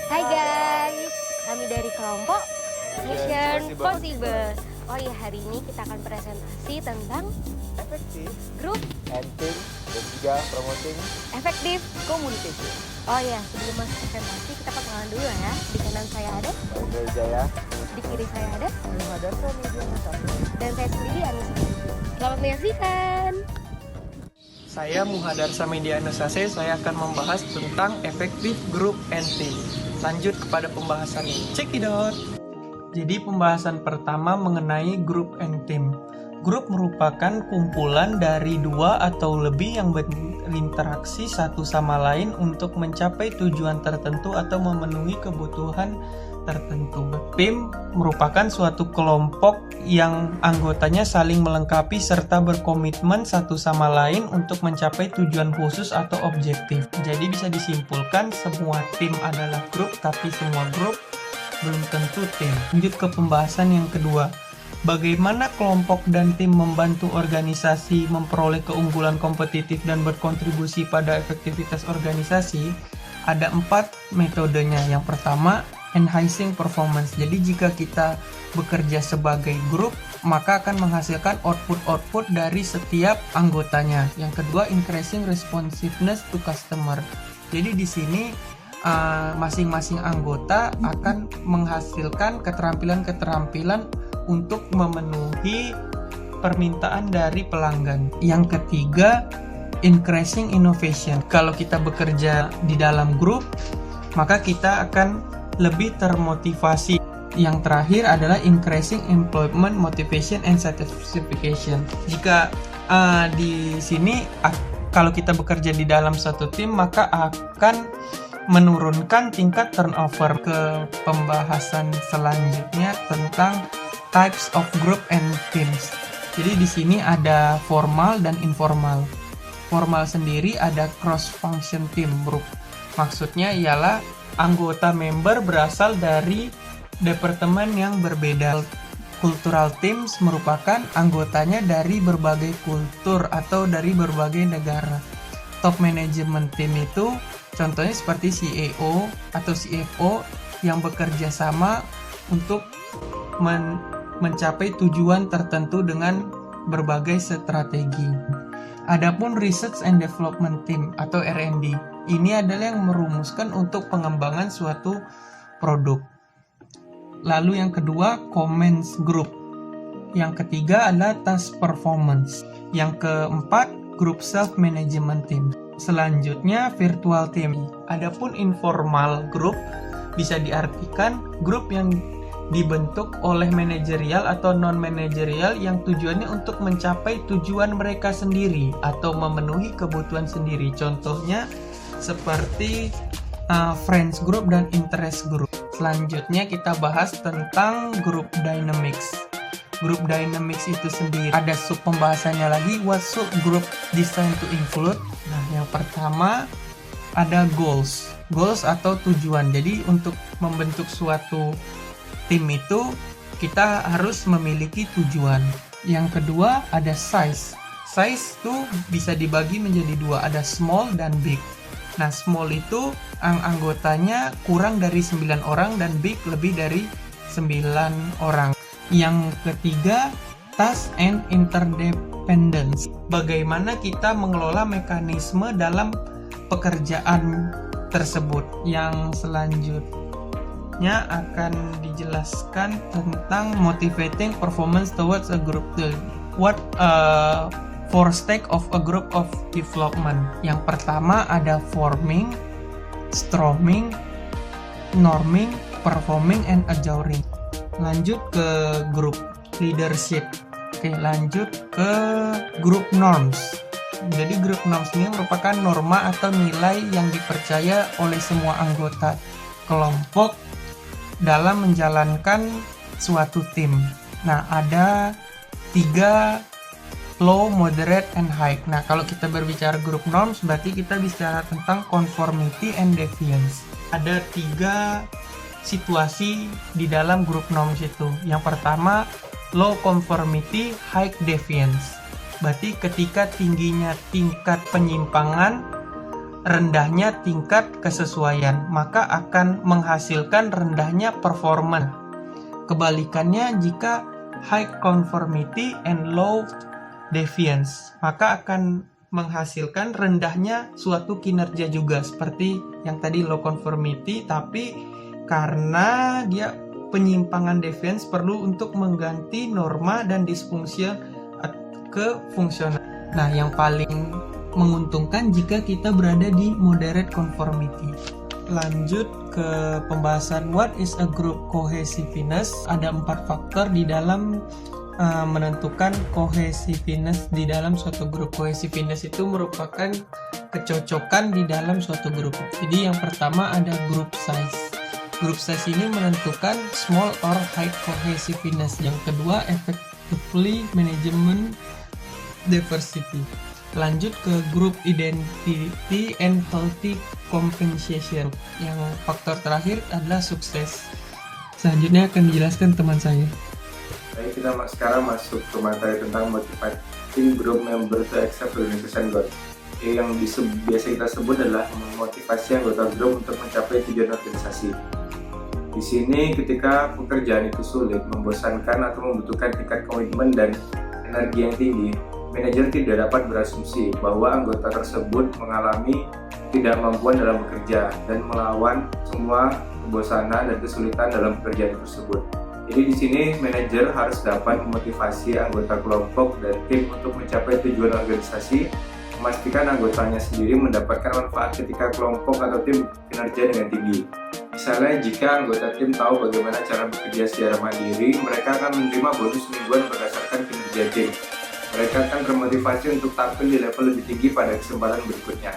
Hai guys, kami dari kelompok Mission Possible. Oh iya, hari ini kita akan presentasi tentang Efektif, grup ending, dan juga promoting efektif. communication. Oh iya, sebelum masuk presentasi kita perkenalan dulu ya. Di kanan saya ada, Bang Jaya, di kiri saya ada, Muhadarsa Media Nusantara. dan saya sendiri Anissa. Selamat menyaksikan. Saya Muhadarsa Media Nusase, saya akan membahas tentang efektif group and team. Lanjut kepada pembahasannya. Check it out. Jadi pembahasan pertama mengenai group and team. Grup merupakan kumpulan dari dua atau lebih yang berinteraksi satu sama lain untuk mencapai tujuan tertentu atau memenuhi kebutuhan tertentu. Tim merupakan suatu kelompok yang anggotanya saling melengkapi serta berkomitmen satu sama lain untuk mencapai tujuan khusus atau objektif. Jadi bisa disimpulkan semua tim adalah grup, tapi semua grup belum tentu tim. Lanjut ke pembahasan yang kedua. Bagaimana kelompok dan tim membantu organisasi memperoleh keunggulan kompetitif dan berkontribusi pada efektivitas organisasi? Ada 4 metodenya. Yang pertama, enhancing performance. Jadi jika kita bekerja sebagai grup, maka akan menghasilkan output dari setiap anggotanya. Yang kedua, increasing responsiveness to customer. Jadi di sini masing-masing anggota akan menghasilkan keterampilan-keterampilan untuk memenuhi permintaan dari pelanggan. Yang ketiga, increasing innovation. Kalau kita bekerja di dalam grup, maka kita akan lebih termotivasi. Yang terakhir adalah increasing employment motivation and satisfaction. Jika di sini kalau kita bekerja di dalam satu tim, maka akan menurunkan tingkat turnover. Ke pembahasan selanjutnya tentang types of group and teams. Jadi di sini ada formal dan informal. Formal sendiri ada cross function team group. Maksudnya ialah anggota member berasal dari departemen yang berbeda. Cultural teams merupakan anggotanya dari berbagai kultur atau dari berbagai negara. Top management team itu contohnya seperti CEO atau CFO yang bekerja sama untuk mencapai tujuan tertentu dengan berbagai strategi. Adapun Research and Development Team atau R&D, ini adalah yang merumuskan untuk pengembangan suatu produk. Lalu yang kedua, Comments Group. Yang ketiga adalah Task Performance. Yang keempat, Group Self Management Team. Selanjutnya, Virtual Team. Adapun informal group bisa diartikan grup yang dibentuk oleh manajerial atau non-manajerial yang tujuannya untuk mencapai tujuan mereka sendiri atau memenuhi kebutuhan sendiri. Contohnya seperti friends group dan interest group. Selanjutnya kita bahas tentang group dynamics. Group dynamics itu sendiri ada sub pembahasannya lagi. What should group design to include? Nah, yang pertama ada goals. Goals atau tujuan. Jadi untuk membentuk suatu tim itu kita harus memiliki tujuan. Yang kedua ada size. Size itu bisa dibagi menjadi dua, ada small dan big. Nah, small itu anggotanya kurang dari 9 orang dan big lebih dari 9 orang. Yang ketiga, task and interdependence. Bagaimana kita mengelola mekanisme dalam pekerjaan tersebut. Yang selanjutnya akan dijelaskan tentang motivating performance towards a group goal. What four stage of a group of development. Yang pertama ada forming, storming, norming, performing, and adjourning. Lanjut ke group leadership. Oke, lanjut ke group norms. Jadi group norms ini merupakan norma atau nilai yang dipercaya oleh semua anggota kelompok dalam menjalankan suatu tim. Nah, ada 3: low, moderate, and high. Nah, kalau kita berbicara group norms, berarti kita bicara tentang conformity and deviance. Ada 3 situasi di dalam group norms itu. Yang pertama, low conformity, high deviance. Berarti ketika tingginya tingkat penyimpangan rendahnya tingkat kesesuaian, maka akan menghasilkan rendahnya performa. Kebalikannya, jika high conformity and low deviance, maka akan menghasilkan rendahnya suatu kinerja juga, seperti yang tadi low conformity, tapi karena dia penyimpangan deviance perlu untuk mengganti norma dan disfungsi ke fungsional. Nah, yang paling menguntungkan jika kita berada di moderate conformity. Lanjut ke pembahasan what is a group cohesiveness. Ada 4 faktor di dalam menentukan cohesiveness di dalam suatu grup. Cohesiveness itu merupakan kecocokan di dalam suatu grup. Jadi yang pertama ada group size. Group size ini menentukan small or high cohesiveness. Yang kedua effectively management diversity. Lanjut ke group identity and healthy compensation. Yang faktor terakhir adalah sukses. Selanjutnya akan dijelaskan teman saya. Baik, kita sekarang masuk ke materi tentang motivating group member to accept organization goals. Yang biasa kita sebut adalah memotivasi anggota grup untuk mencapai tujuan organisasi. Di sini ketika pekerjaan itu sulit, membosankan atau membutuhkan tingkat komitmen dan energi yang tinggi, manajer tidak dapat berasumsi bahwa anggota tersebut mengalami ketidakmampuan dalam bekerja dan melawan semua kebosanan dan kesulitan dalam pekerjaan tersebut. Jadi di sini manajer harus dapat memotivasi anggota kelompok dan tim untuk mencapai tujuan organisasi, memastikan anggotanya sendiri mendapatkan manfaat ketika kelompok atau tim kinerja dengan tinggi. Misalnya, jika anggota tim tahu bagaimana cara bekerja secara mandiri, mereka akan menerima bonus mingguan berdasarkan kinerja tim. Mereka akan termotivasi untuk tampil di level lebih tinggi pada kesempatan berikutnya.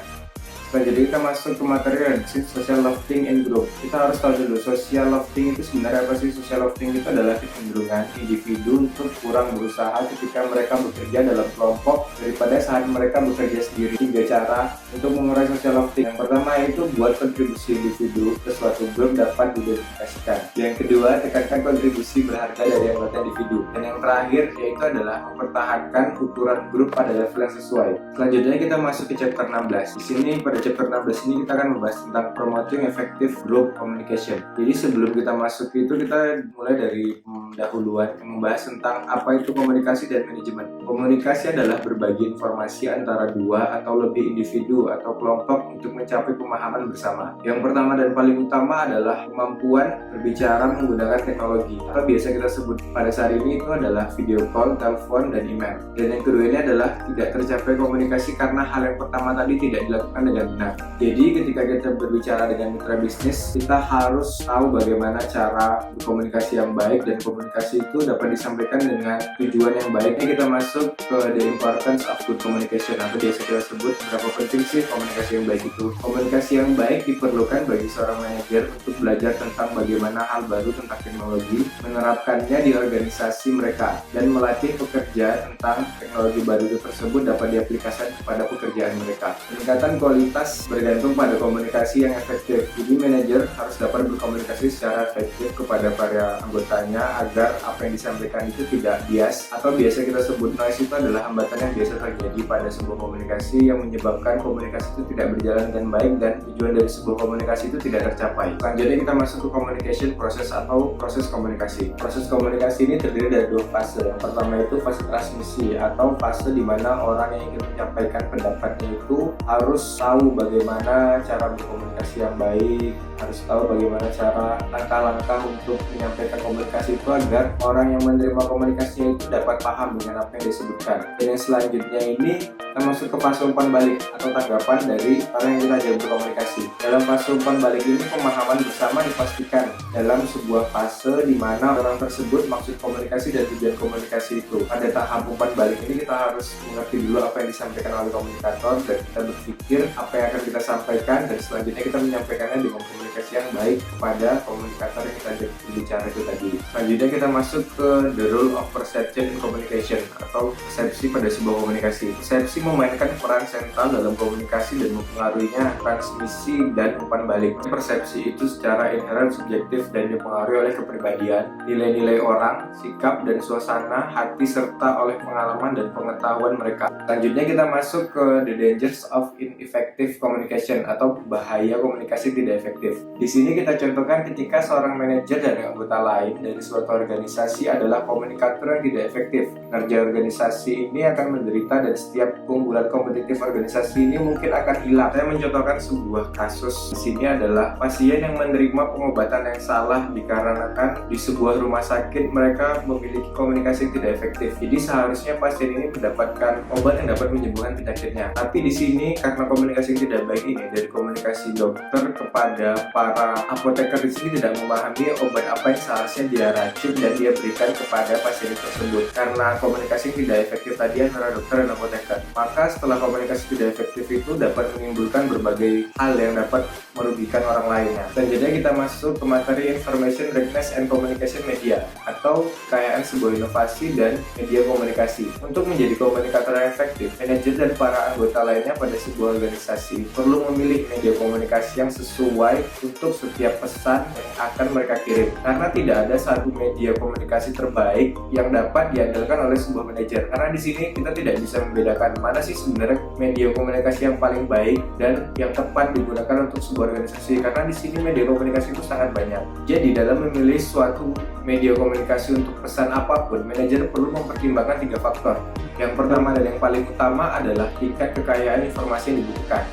Selanjutnya kita masuk ke materi social lofting in group. Kita harus tahu dulu social lofting itu sebenarnya apa sih? Social lofting itu adalah kecenderungan individu untuk kurang berusaha ketika mereka bekerja dalam kelompok daripada saat mereka bekerja sendiri. 3 cara untuk mengurai social lofting. Yang pertama yaitu buat kontribusi individu ke suatu grup dapat diidentifikasikan. Yang kedua, tekankan kontribusi berharga dari anggota individu. Dan yang terakhir yaitu adalah mempertahankan ukuran grup pada level yang sesuai. Selanjutnya kita masuk ke chapter 16. Di sini pada chapter 16 ini kita akan membahas tentang promoting effective group communication. Jadi sebelum kita masuk itu kita mulai dari dahuluan membahas tentang apa itu komunikasi dan manajemen. Komunikasi adalah berbagi informasi antara 2 atau lebih individu atau kelompok untuk mencapai pemahaman bersama. Yang pertama dan paling utama adalah kemampuan berbicara menggunakan teknologi atau biasa kita sebut pada saat ini itu adalah video call, telepon, dan email. Dan yang kedua ini adalah tidak tercapai komunikasi karena hal yang pertama tadi tidak dilakukan dengan benar. Jadi ketika kita berbicara dengan mitra bisnis, kita harus tahu bagaimana cara berkomunikasi yang baik, dan komunikasi itu dapat disampaikan dengan tujuan yang baik. Ini kita masuk ke the importance of good communication, atau biasa kita sebut berapa penting sih komunikasi yang baik itu. Komunikasi yang baik diperlukan bagi seorang manajer untuk belajar tentang bagaimana hal baru tentang teknologi, menerapkannya di organisasi mereka, dan melatih pekerja tentang teknologi baru tersebut dapat diaplikasikan kepada pekerjaan mereka. Peningkatan kualitas bergantung pada komunikasi yang efektif. Jadi manajer harus dapat berkomunikasi secara efektif kepada para anggotanya agar apa yang disampaikan itu tidak bias, atau biasa kita sebut noise. Itu adalah hambatan yang biasa terjadi pada sebuah komunikasi yang menyebabkan komunikasi itu tidak berjalan dengan baik dan tujuan dari sebuah komunikasi itu tidak tercapai. Selanjutnya kita masuk ke communication process atau proses komunikasi. Proses komunikasi ini terdiri dari 2 fase. Yang pertama itu fase transmisi atau fase di mana orang yang ingin menyampaikan pendapatnya itu harus tahu bagaimana cara berkomunikasi yang baik, harus tahu bagaimana cara langkah-langkah untuk menyampaikan komunikasi itu agar orang yang menerima komunikasinya itu dapat paham dengan apa yang disebutkan. Dan yang selanjutnya ini kita masuk ke fase umpan balik atau tanggapan dari orang yang kita ajak berkomunikasi. Dalam fase umpan balik ini pemahaman bersama dipastikan dalam sebuah fase di mana orang tersebut maksud komunikasi dan tujuan komunikasi itu. Pada tahap umpan balik ini kita harus mengerti dulu apa yang disampaikan oleh komunikator dan kita berpikir apa yang akan kita sampaikan, dan selanjutnya kita menyampaikannya dengan komunikasi yang baik kepada komunikator yang kita ajak berbicara itu tadi. Selanjutnya kita masuk ke the role of perception in communication atau persepsi pada sebuah komunikasi. Persepsi memainkan peran sentral dalam komunikasi dan mempengaruhinya transmisi dan umpan balik. Persepsi itu secara inherent subjektif dan dipengaruhi oleh kepribadian, nilai-nilai orang, sikap dan suasana hati, serta oleh pengalaman dan pengetahuan mereka. Selanjutnya kita masuk ke the dangers of ineffective ineffective communication atau bahaya komunikasi tidak efektif. Di sini kita contohkan ketika seorang manajer dan anggota lain dari suatu organisasi adalah komunikator yang tidak efektif. Kinerja organisasi ini akan menderita dan setiap keunggulan kompetitif organisasi ini mungkin akan hilang. Saya mencontohkan sebuah kasus di sini adalah pasien yang menerima pengobatan yang salah dikarenakan di sebuah rumah sakit mereka memiliki komunikasi yang tidak efektif. Jadi seharusnya pasien ini mendapatkan obat yang dapat menyembuhkan penyakitnya. Tapi di sini karena komunikasi yang tidak baik ini dari komunikasi dokter kepada para apoteker di sini tidak memahami obat apa yang seharusnya dia racik dan dia berikan kepada pasien tersebut. Karena komunikasi yang tidak efektif tadi antara dokter dan apoteker. Maka setelah komunikasi tidak efektif itu dapat menimbulkan berbagai hal yang dapat merugikan orang lainnya. Selanjutnya kita masuk ke materi Information Readiness and Communication Media atau kekayaan sebuah inovasi dan media komunikasi. Untuk menjadi komunikator yang efektif, manajer dan para anggota lainnya pada sebuah organisasi perlu memilih media komunikasi yang sesuai untuk setiap pesan yang akan mereka kirim. Karena tidak ada satu media komunikasi terbaik yang dapat diandalkan oleh sebuah manajer. Karena di sini kita tidak bisa membedakan mana sih sebenarnya media komunikasi yang paling baik dan yang tepat digunakan untuk sebuah organisasi. Karena di sini media komunikasi itu sangat banyak. Jadi dalam memilih suatu media komunikasi untuk pesan apapun, manajer perlu mempertimbangkan 3 faktor. Yang pertama dan yang paling utama adalah tingkat kekayaan informasi yang dibutuhkan.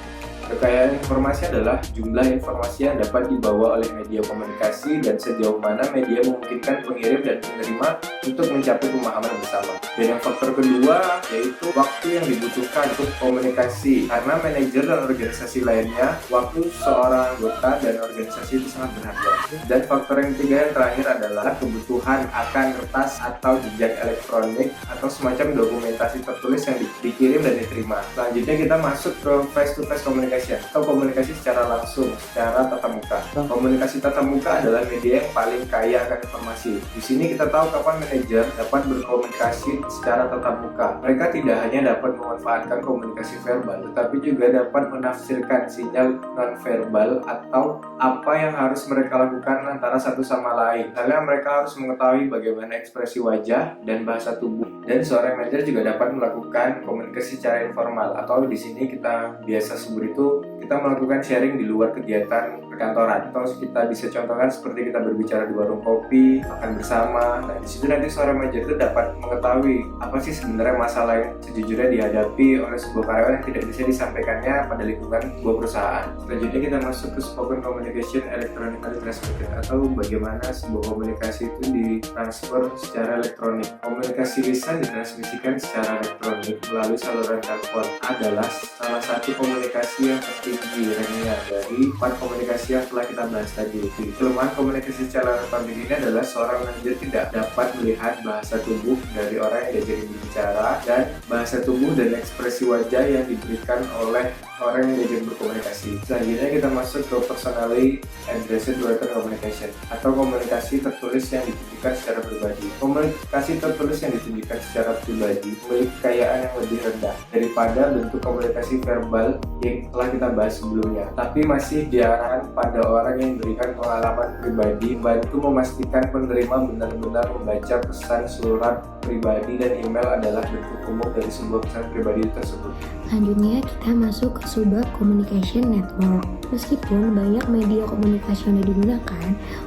Kekayaan informasi adalah jumlah informasi yang dapat dibawa oleh media komunikasi dan sejauh mana media memungkinkan pengirim dan penerima untuk mencapai pemahaman bersama. Dan yang faktor kedua yaitu waktu yang dibutuhkan untuk komunikasi. Karena manajer dan organisasi lainnya, waktu seorang anggota dan organisasi itu sangat berharga. Dan faktor yang ketiga yang terakhir adalah kebutuhan akan kertas atau jejak elektronik atau semacam dokumentasi tertulis yang dikirim dan diterima. Selanjutnya kita masuk ke face-to-face communication atau komunikasi secara langsung, secara tatap muka. Komunikasi tatap muka adalah media yang paling kaya akan informasi. Di sini kita tahu kapan manajer dapat berkomunikasi secara tatap muka. Mereka tidak hanya dapat memanfaatkan komunikasi verbal, tetapi juga dapat menafsirkan sinyal non-verbal atau apa yang harus mereka lakukan antara satu sama lain. Misalnya mereka harus mengetahui bagaimana ekspresi wajah dan bahasa tubuh. Dan seorang manajer juga dapat melakukan komunikasi secara informal atau di sini kita biasa sebut itu kita melakukan sharing di luar kegiatan perkantoran, atau kita bisa contohkan seperti kita berbicara di warung kopi, makan bersama. Nah, di situ nanti seorang manajer itu dapat mengetahui apa sih sebenarnya masalah yang sejujurnya dihadapi oleh sebuah karyawan yang tidak bisa disampaikannya pada lingkungan sebuah perusahaan. Selanjutnya kita masuk ke spoken communication electronically transmitted atau bagaimana sebuah komunikasi itu ditransfer secara elektronik. Komunikasi lisan ditransmisikan secara elektronik melalui saluran telepon adalah salah satu komunikasi yang tertinggi ranknya dari 4 komunikasi yang telah kita bahas tadi. Kelemahan komunikasi secara elektronik ini adalah seorang manajer tidak dapat melihat bahasa tubuh dari orang yang diajari berbicara dan bahasa tubuh dan ekspresi wajah yang diberikan oleh orang yang diajak berkomunikasi. Selanjutnya kita masuk ke personally addressed written communication atau komunikasi tertulis yang ditujukan secara pribadi. Komunikasi tertulis yang ditujukan secara pribadi memiliki kekayaan yang lebih rendah daripada bentuk komunikasi verbal yang telah kita bahas sebelumnya, tapi masih diarahkan pada orang yang memberikan pengalaman pribadi, membantu memastikan penerima benar-benar membaca pesan surat pribadi dan email adalah bentuk umum dari sebuah pesan pribadi tersebut. Selanjutnya kita masuk ke subbab communication network. Meskipun banyak media komunikasi yang digunakan,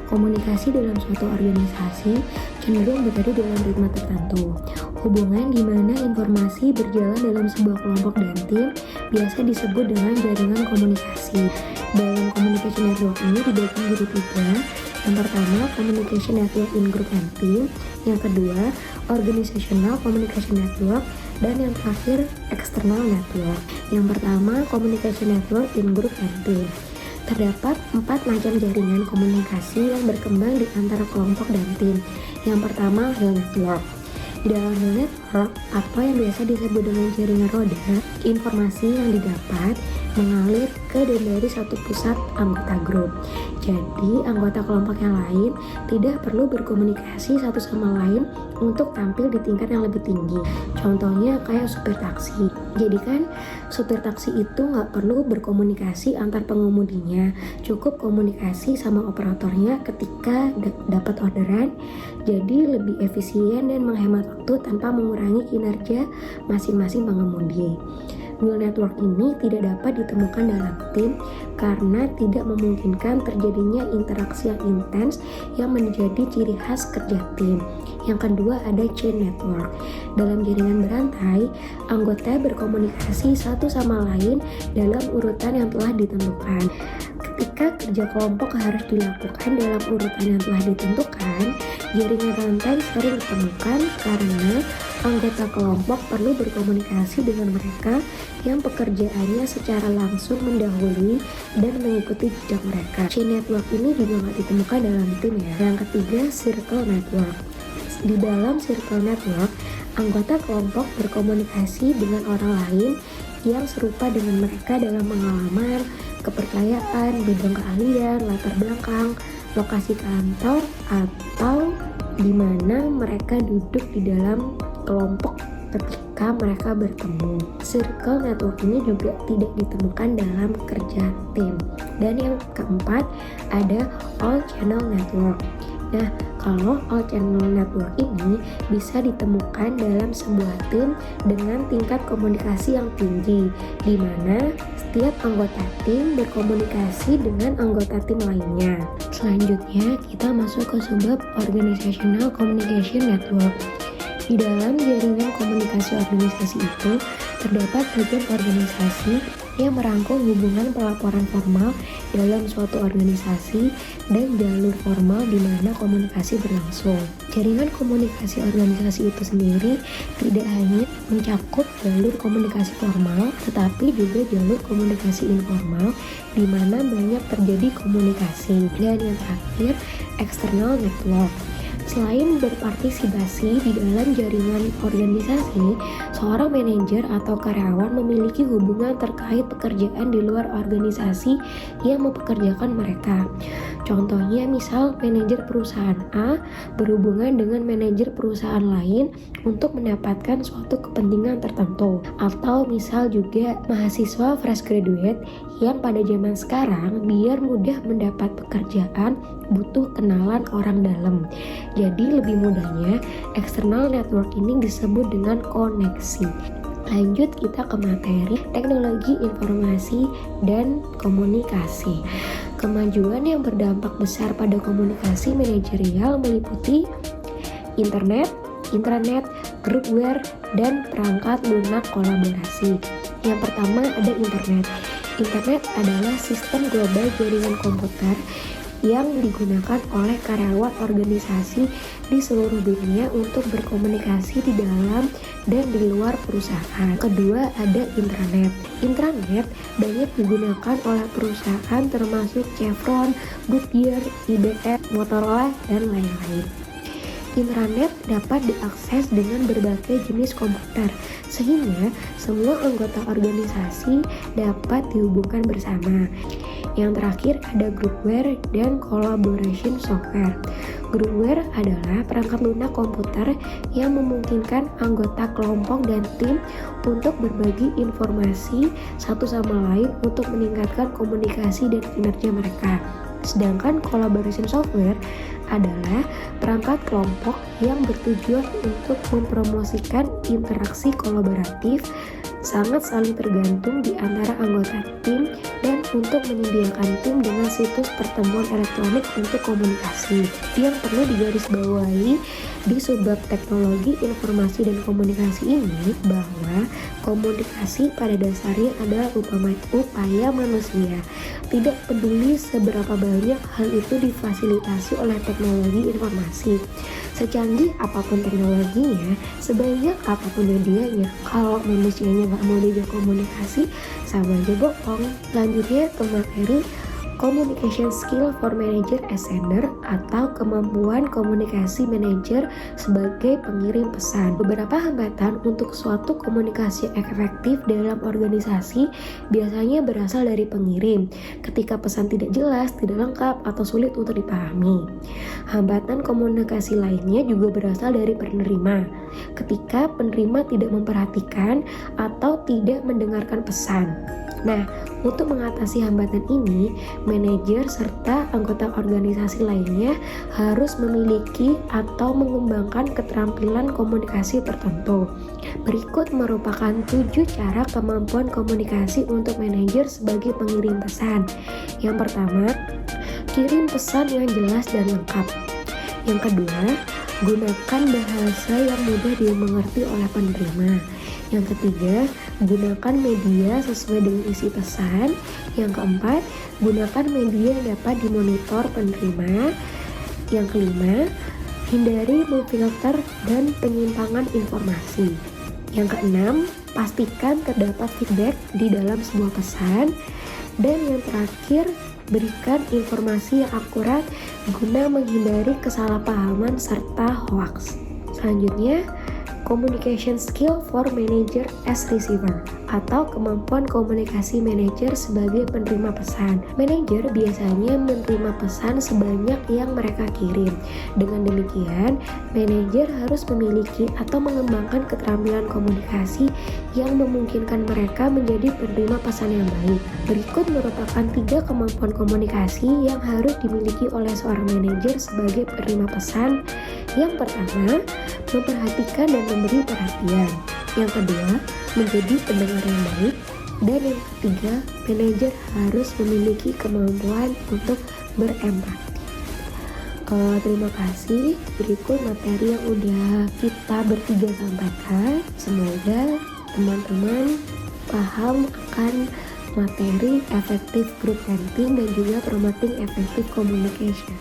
komunikasi dalam suatu organisasi cenderung berada dalam ritme tertentu. Hubungan di mana informasi berjalan dalam sebuah kelompok dan tim biasa disebut dengan jaringan komunikasi. Dalam communication network ini dibagi menjadi 3. Yang pertama, communication network in group and team. Yang kedua, organizational communication network. Dan yang terakhir, external network. Yang pertama, communication network in group and team. Terdapat 4 macam jaringan komunikasi yang berkembang di antara kelompok dan tim. Yang pertama, Hill network. Di dalam Hill network, apa yang biasa disebut dengan jaringan roda, informasi yang didapat mengalir ke dan dari satu pusat anggota grup. Jadi, anggota kelompok yang lain tidak perlu berkomunikasi satu sama lain untuk tampil di tingkat yang lebih tinggi. Contohnya kayak supir taksi. Jadi kan, supir taksi itu nggak perlu berkomunikasi antar pengemudinya, cukup komunikasi sama operatornya ketika dapat orderan. Jadi lebih efisien dan menghemat waktu tanpa mengurangi kinerja masing-masing pengemudi. Neural network ini tidak dapat ditemukan dalam tim karena tidak memungkinkan terjadinya interaksi yang intens yang menjadi ciri khas kerja tim. Yang kedua ada chain network. Dalam jaringan berantai, anggota berkomunikasi satu sama lain dalam urutan yang telah ditentukan. Ketika kerja kelompok harus dilakukan dalam urutan yang telah ditentukan, jaringan rantai sering ditemukan karena anggota kelompok perlu berkomunikasi dengan mereka yang pekerjaannya secara langsung mendahului dan mengikuti jejak mereka. Chain network ini juga nggak ditemukan dalam tim ya. Yang ketiga, circle network. Di dalam circle network, anggota kelompok berkomunikasi dengan orang lain yang serupa dengan mereka dalam pengalaman, kepercayaan, bidang keahlian, latar belakang, lokasi kantor, atau di mana mereka duduk di dalam kelompok ketika mereka bertemu. Circle network ini juga tidak ditemukan dalam kerja tim. Dan yang keempat ada all channel network. Nah, kalau all channel network ini bisa ditemukan dalam sebuah tim dengan tingkat komunikasi yang tinggi, di mana setiap anggota tim berkomunikasi dengan anggota tim lainnya. Selanjutnya, kita masuk ke subbab organizational communication network. Di dalam jaringan komunikasi organisasi itu, terdapat bagian organisasi yang merangkum hubungan pelaporan formal dalam suatu organisasi dan jalur formal di mana komunikasi berlangsung. Jaringan komunikasi organisasi itu sendiri tidak hanya mencakup jalur komunikasi formal, tetapi juga jalur komunikasi informal di mana banyak terjadi komunikasi. Dan yang terakhir, external network. Selain berpartisipasi di dalam jaringan organisasi, seorang manajer atau karyawan memiliki hubungan terkait pekerjaan di luar organisasi yang mempekerjakan mereka. Contohnya misal manajer perusahaan A berhubungan dengan manajer perusahaan lain untuk mendapatkan suatu kepentingan tertentu. Atau misal juga mahasiswa fresh graduate yang pada zaman sekarang biar mudah mendapat pekerjaan butuh kenalan orang dalam. Jadi lebih mudahnya external network ini disebut dengan koneksi. Lanjut kita ke materi teknologi informasi dan komunikasi. Kemajuan yang berdampak besar pada komunikasi manajerial meliputi internet, intranet, groupware, dan perangkat lunak kolaborasi. Yang pertama ada internet. Internet adalah sistem global jaringan komputer yang digunakan oleh karyawan organisasi di seluruh dunia untuk berkomunikasi di dalam dan di luar perusahaan. Kedua, ada intranet. Intranet banyak digunakan oleh perusahaan termasuk Chevron, Goodyear, IBM, Motorola, dan lain-lain. Intranet dapat diakses dengan berbagai jenis komputer, sehingga semua anggota organisasi dapat dihubungkan bersama. Yang terakhir ada groupware dan collaboration software. Groupware adalah perangkat lunak komputer yang memungkinkan anggota kelompok dan tim untuk berbagi informasi satu sama lain untuk meningkatkan komunikasi dan kinerja mereka. Sedangkan collaboration software adalah perangkat kelompok yang bertujuan untuk mempromosikan interaksi kolaboratif, sangat saling tergantung di antara anggota tim dan untuk menyediakan tim dengan situs pertemuan elektronik untuk komunikasi. Yang perlu digarisbawahi di subbab teknologi informasi dan komunikasi ini bahwa komunikasi pada dasarnya adalah upaya manusia. Tidak peduli seberapa banyak hal itu difasilitasi oleh teknologi informasi. Secanggih apapun teknologinya, sebanyak apapun medianya, kalau manusianya nggak mau diajak komunikasi, sama aja bohong. Lanjutnya ke materi Communication Skill for Manager as Sender atau kemampuan komunikasi manajer sebagai pengirim pesan. Beberapa hambatan untuk suatu komunikasi efektif dalam organisasi biasanya berasal dari pengirim ketika pesan tidak jelas, tidak lengkap, atau sulit untuk dipahami. Hambatan komunikasi lainnya juga berasal dari penerima ketika penerima tidak memperhatikan atau tidak mendengarkan pesan. Nah, untuk mengatasi hambatan ini, manajer serta anggota organisasi lainnya harus memiliki atau mengembangkan keterampilan komunikasi tertentu. Berikut merupakan 7 cara kemampuan komunikasi untuk manajer sebagai pengirim pesan. Yang pertama, kirim pesan yang jelas dan lengkap. Yang kedua, gunakan bahasa yang mudah dimengerti oleh penerima. Yang ketiga, gunakan media sesuai dengan isi pesan. Yang keempat, gunakan media yang dapat dimonitor penerima. Yang kelima, hindari memfilter dan penyimpangan informasi. Yang keenam, pastikan terdapat feedback di dalam sebuah pesan. Dan yang terakhir, berikan informasi yang akurat guna menghindari kesalahpahaman serta hoax. Selanjutnya, communication skill for manager as receiver atau kemampuan komunikasi manajer sebagai penerima pesan. Manajer biasanya menerima pesan sebanyak yang mereka kirim. Dengan demikian, manajer harus memiliki atau mengembangkan keterampilan komunikasi yang memungkinkan mereka menjadi penerima pesan yang baik. Berikut merupakan 3 kemampuan komunikasi yang harus dimiliki oleh seorang manajer sebagai penerima pesan. Yang pertama, memperhatikan dan memberi perhatian. Yang kedua, menjadi pendengar yang baik. Dan yang ketiga, manajer harus memiliki kemampuan untuk berempati. Terima kasih. Berikut materi yang udah kita bertiga sampaikan. Semoga teman-teman paham akan materi effective group thinking dan juga promoting effective communication.